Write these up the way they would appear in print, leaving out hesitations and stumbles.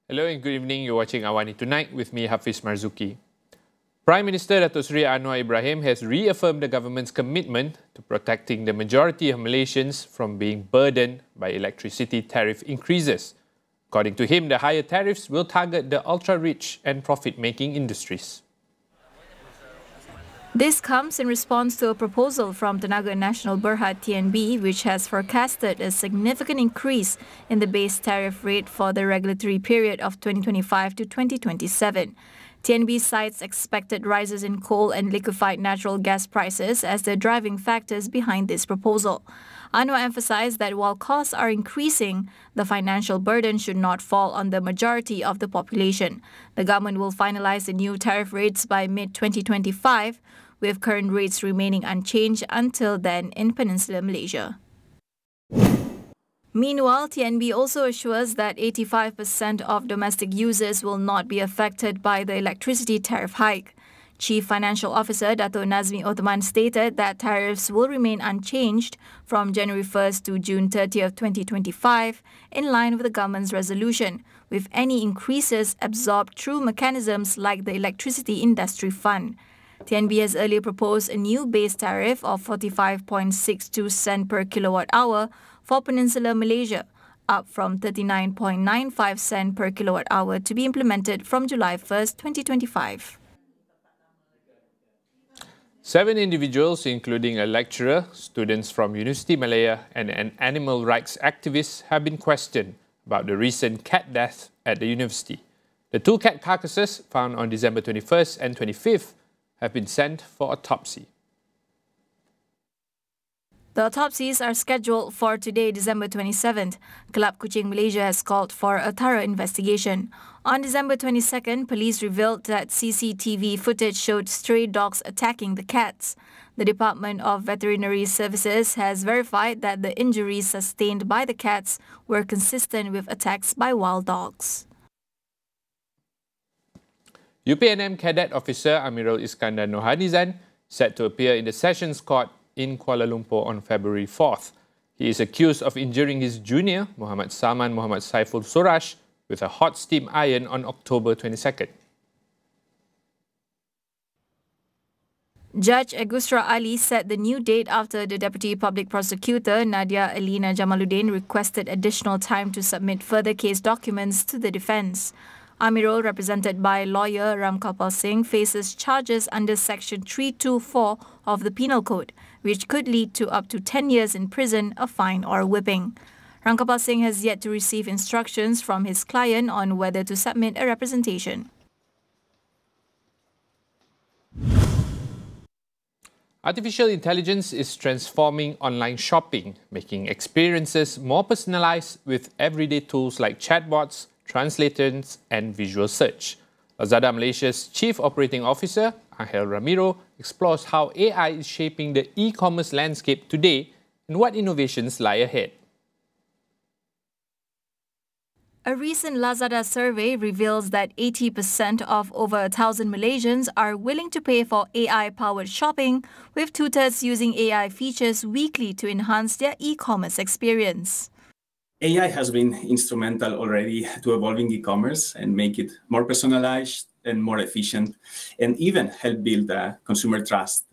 Hello and good evening. You're watching AWANI Tonight with me, Hafiz Marzukhi. Prime Minister Dato Sri Anwar Ibrahim has reaffirmed the government's commitment to protecting the majority of Malaysians from being burdened by electricity tariff increases. According to him, the higher tariffs will target the ultra-rich and profit-making industries. This comes in response to a proposal from Tenaga Nasional Berhad TNB, which has forecasted a significant increase in the base tariff rate for the regulatory period of 2025 to 2027. TNB cites expected rises in coal and liquefied natural gas prices as the driving factors behind this proposal. Anwar emphasized that while costs are increasing, the financial burden should not fall on the majority of the population. The government will finalize the new tariff rates by mid-2025, with current rates remaining unchanged until then in Peninsular Malaysia. Meanwhile, TNB also assures that 85% of domestic users will not be affected by the electricity tariff hike. Chief Financial Officer Dato' Nazmi Othman stated that tariffs will remain unchanged from January 1st to June 30th, 2025, in line with the government's resolution, with any increases absorbed through mechanisms like the Electricity Industry Fund. TNB has earlier proposed a new base tariff of 45.62 cent per kilowatt hour for Peninsular Malaysia, up from 39.95 cent per kilowatt hour to be implemented from July 1st, 2025. 7 individuals, including a lecturer, students from University Malaya and an animal rights activist, have been questioned about the recent cat death at the university. The 2 cat carcasses found on December 21st and 25th have been sent for autopsy. The autopsies are scheduled for today, December 27th. Club Kuching Malaysia has called for a thorough investigation. On December 22nd, police revealed that CCTV footage showed stray dogs attacking the cats. The Department of Veterinary Services has verified that the injuries sustained by the cats were consistent with attacks by wild dogs. UPNM Cadet officer Amirul Iskandar Nohadizan set to appear in the Sessions Court in Kuala Lumpur on February 4th. He is accused of injuring his junior, Muhammad Salman Muhammad Saiful Suraj, with a hot steam iron on October 22nd. Judge Agustra Ali set the new date after the Deputy Public Prosecutor Nadia Alina Jamaluddin requested additional time to submit further case documents to the defence. Amirul, represented by lawyer Ramkapal Singh, faces charges under Section 324 of the Penal Code, which could lead to up to 10 years in prison, a fine or a whipping. Ramkapal Singh has yet to receive instructions from his client on whether to submit a representation. Artificial intelligence is transforming online shopping, making experiences more personalized with everyday tools like chatbots, translators and visual search. Lazada Malaysia's Chief Operating Officer, Angel Ramiro, explores how AI is shaping the e-commerce landscape today and what innovations lie ahead. A recent Lazada survey reveals that 80% of over 1,000 Malaysians are willing to pay for AI-powered shopping, with 2/3 using AI features weekly to enhance their e-commerce experience. AI has been instrumental already to evolving e-commerce and make it more personalized and more efficient, and even help build consumer trust.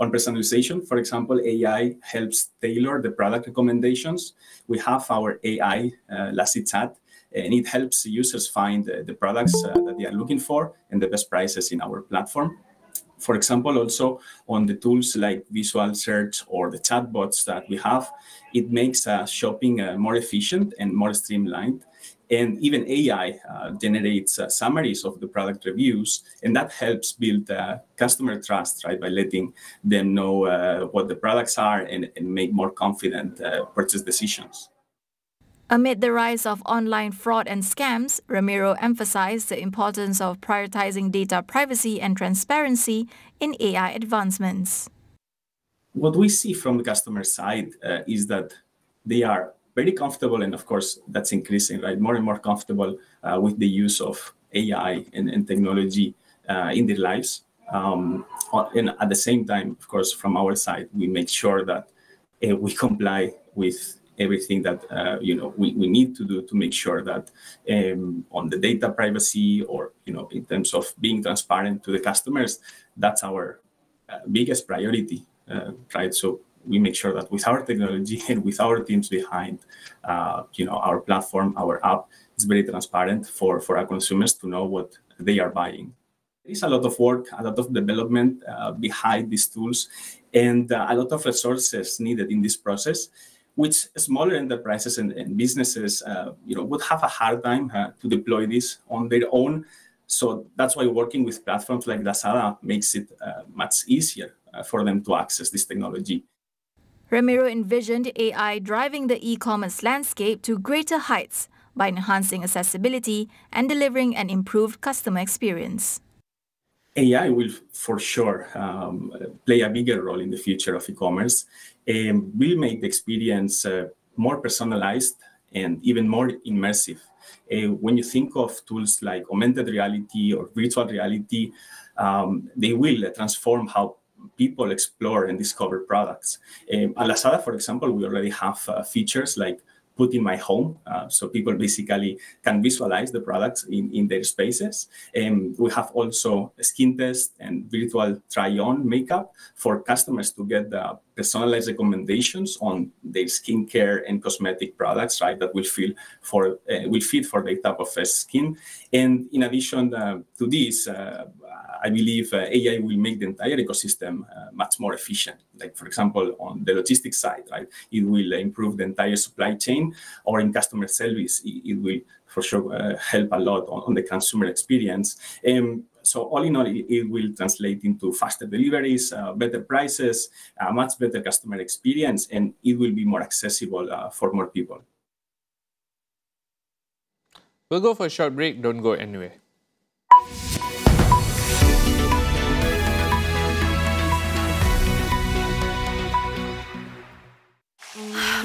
On personalization, for example, AI helps tailor the product recommendations. We have our AI Lassi Chat, and it helps users find the products that they are looking for and the best prices in our platform. For example, also on the tools like visual search or the chatbots that we have, it makes shopping more efficient and more streamlined. And even AI generates summaries of the product reviews, and that helps build customer trust, right, by letting them know what the products are and make more confident purchase decisions. Amid the rise of online fraud and scams, Ramiro emphasized the importance of prioritizing data privacy and transparency in AI advancements. What we see from the customer side is that they are very comfortable, and of course that's increasing, right? More and more comfortable with the use of AI and technology in their lives. And at the same time, of course, from our side, we make sure that we comply with everything that we need to do to make sure that on the data privacy or in terms of being transparent to the customers, that's our biggest priority, right? So we make sure that with our technology and with our teams behind, our platform, our app, it's very transparent for our consumers to know what they are buying. There is a lot of work, a lot of development behind these tools, and a lot of resources needed in this process, which smaller enterprises and businesses, would have a hard time to deploy this on their own. So that's why working with platforms like Lazada makes it much easier for them to access this technology. Ramiro envisioned AI driving the e-commerce landscape to greater heights by enhancing accessibility and delivering an improved customer experience. AI will for sure play a bigger role in the future of e-commerce and will make the experience more personalized and even more immersive. When you think of tools like augmented reality or virtual reality, they will transform how people explore and discover products. At Lazada, for example, we already have features like Put in My Home, so people basically can visualize the products in their spaces. We have also a skin test and virtual try-on makeup for customers to get the personalized recommendations on their skincare and cosmetic products, right, that will fit for their type of skin. And in addition to this, I believe AI will make the entire ecosystem much more efficient. Like, for example, on the logistics side, right, it will improve the entire supply chain, or in customer service, it will for sure help a lot on the consumer experience. So all in all, it will translate into faster deliveries, better prices, a much better customer experience, and it will be more accessible for more people. We'll go for a short break. Don't go anywhere.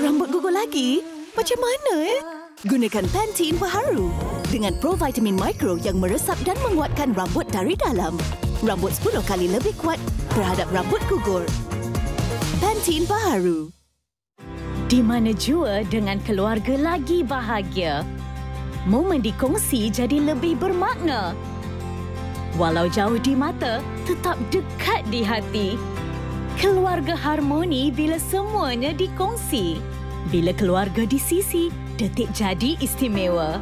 Rambut gugur lagi? Macam mana Gunakan Pantene Baharu dengan provitamin mikro yang meresap dan menguatkan rambut dari dalam. Rambut 10 kali lebih kuat terhadap rambut gugur. Pantene Baharu. Di mana jua dengan keluarga lagi bahagia. Momen dikongsi jadi lebih bermakna. Walau jauh di mata, tetap dekat di hati. Keluarga harmoni bila semuanya dikongsi. Bila keluarga di sisi, detik jadi istimewa.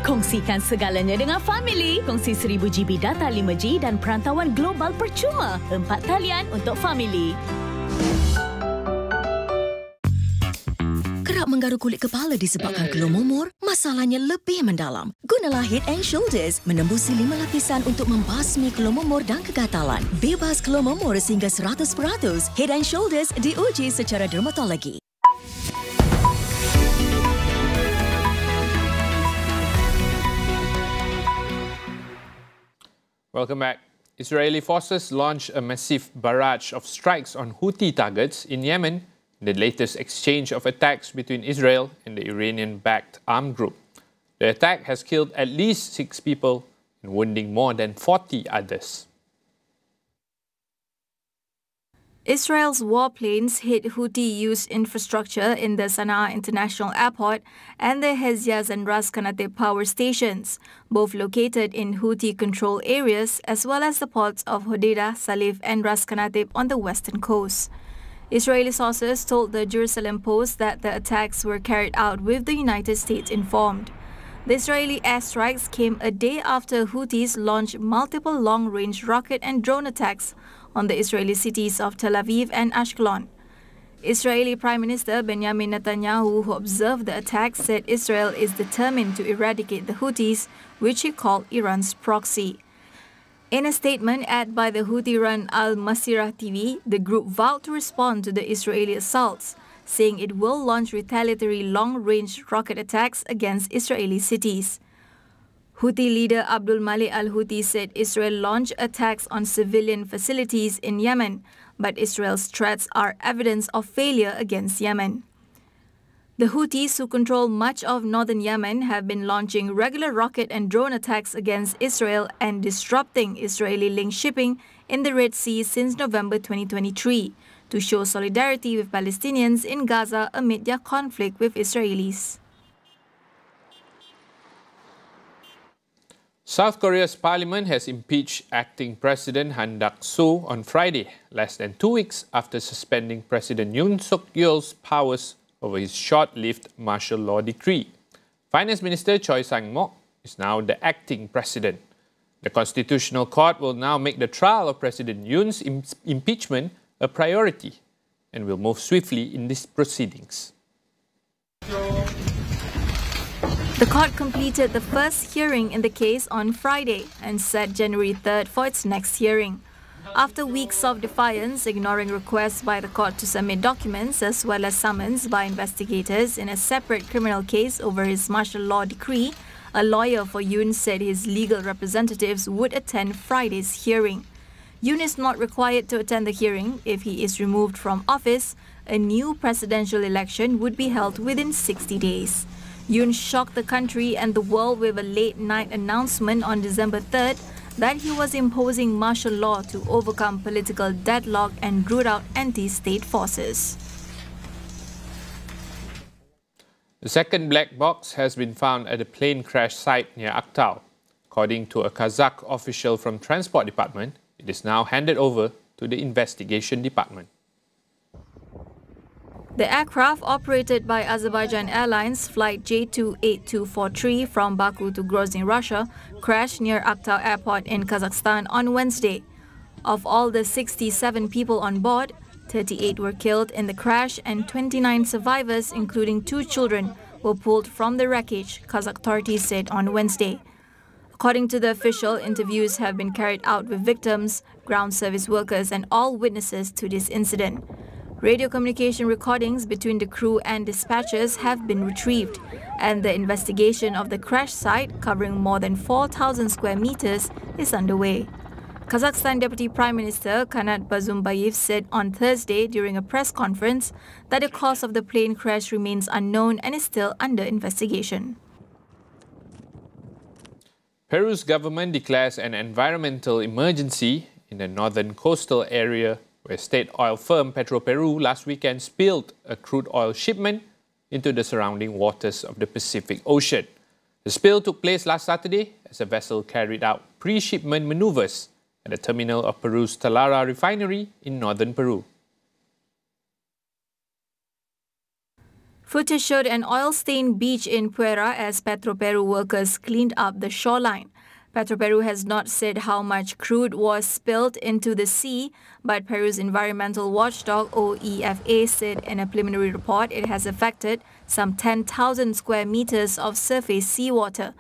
Kongsikan segalanya dengan family. Kongsi 1000 GB data 5G dan perantauan global percuma. 4 talian untuk family. Kerap menggaru kulit kepala disebabkan keluh mumur, masalahnya lebih mendalam. Gunalah Head & Shoulders menembusi 5 lapisan untuk membasmi keluh mumur dan kegatalan. Bebas keluh mumur sehingga 100%. Head & Shoulders diuji secara dermatologi. Welcome back. Israeli forces launched a massive barrage of strikes on Houthi targets in Yemen, the latest exchange of attacks between Israel and the Iranian-backed armed group. The attack has killed at least 6 people and wounding more than 40 others. Israel's warplanes hit Houthi-used infrastructure in the Sana'a International Airport and the Hezyaz and Ras Kanatib power stations, both located in Houthi-controlled areas, as well as the ports of Hodeidah, Salif and Ras Kanatib on the western coast. Israeli sources told the Jerusalem Post that the attacks were carried out with the United States informed. The Israeli airstrikes came a day after Houthis launched multiple long-range rocket and drone attacks on the Israeli cities of Tel Aviv and Ashkelon. Israeli Prime Minister Benjamin Netanyahu, who observed the attack, said Israel is determined to eradicate the Houthis, which he called Iran's proxy. In a statement aired by the Houthi-run Al Masirah TV, the group vowed to respond to the Israeli assaults, saying it will launch retaliatory long-range rocket attacks against Israeli cities. Houthi leader Abdul Malik al-Houthi said Israel launched attacks on civilian facilities in Yemen, but Israel's threats are evidence of failure against Yemen. The Houthis, who control much of northern Yemen, have been launching regular rocket and drone attacks against Israel and disrupting Israeli-linked shipping in the Red Sea since November 2023, to show solidarity with Palestinians in Gaza amid their conflict with Israelis. South Korea's parliament has impeached acting President Han Duck-soo on Friday, less than 2 weeks after suspending President Yoon Suk-yeol's powers over his short-lived martial law decree. Finance Minister Choi Sang-mok is now the acting president. The Constitutional Court will now make the trial of President Yoon's impeachment a priority and will move swiftly in these proceedings. The court completed the first hearing in the case on Friday and set January 3rd for its next hearing. After weeks of defiance, ignoring requests by the court to submit documents as well as summons by investigators in a separate criminal case over his martial law decree, a lawyer for Yoon said his legal representatives would attend Friday's hearing. Yoon is not required to attend the hearing. If he is removed from office, a new presidential election would be held within 60 days. Yoon shocked the country and the world with a late-night announcement on December 3rd that he was imposing martial law to overcome political deadlock and root out anti-state forces. The second black box has been found at a plane crash site near Aktau. According to a Kazakh official from Transport Department, it is now handed over to the Investigation Department. The aircraft, operated by Azerbaijan Airlines Flight J28243 from Baku to Grozny, Russia, crashed near Aktau Airport in Kazakhstan on Wednesday. Of all the 67 people on board, 38 were killed in the crash and 29 survivors, including 2 children, were pulled from the wreckage, Kazakh authorities said on Wednesday. According to the official, interviews have been carried out with victims, ground service workers and all witnesses to this incident. Radio communication recordings between the crew and dispatchers have been retrieved, and the investigation of the crash site, covering more than 4,000 square meters, is underway. Kazakhstan Deputy Prime Minister Kanat Bazumbayev said on Thursday during a press conference that the cause of the plane crash remains unknown and is still under investigation. Peru's government declares an environmental emergency in the northern coastal area where state oil firm Petroperu last weekend spilled a crude oil shipment into the surrounding waters of the Pacific Ocean. The spill took place last Saturday as a vessel carried out pre-shipment maneuvers at the terminal of Peru's Talara refinery in northern Peru. Footage showed an oil-stained beach in Puera as Petroperu workers cleaned up the shoreline. Petroperu has not said how much crude was spilled into the sea, but Peru's environmental watchdog OEFA said in a preliminary report it has affected some 10,000 square meters of surface seawater.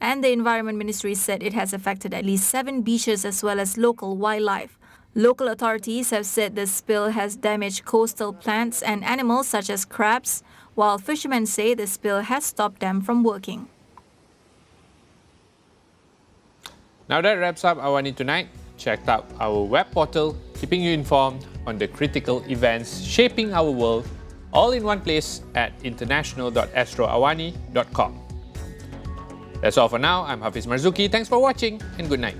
And the Environment Ministry said it has affected at least 7 beaches as well as local wildlife. Local authorities have said the spill has damaged coastal plants and animals such as crabs, while fishermen say the spill has stopped them from working. Now that wraps up AWANI Tonight. Check out our web portal, keeping you informed on the critical events shaping our world, all in one place at international.astroawani.com. That's all for now. I'm Hafiz Marzukhi. Thanks for watching and good night.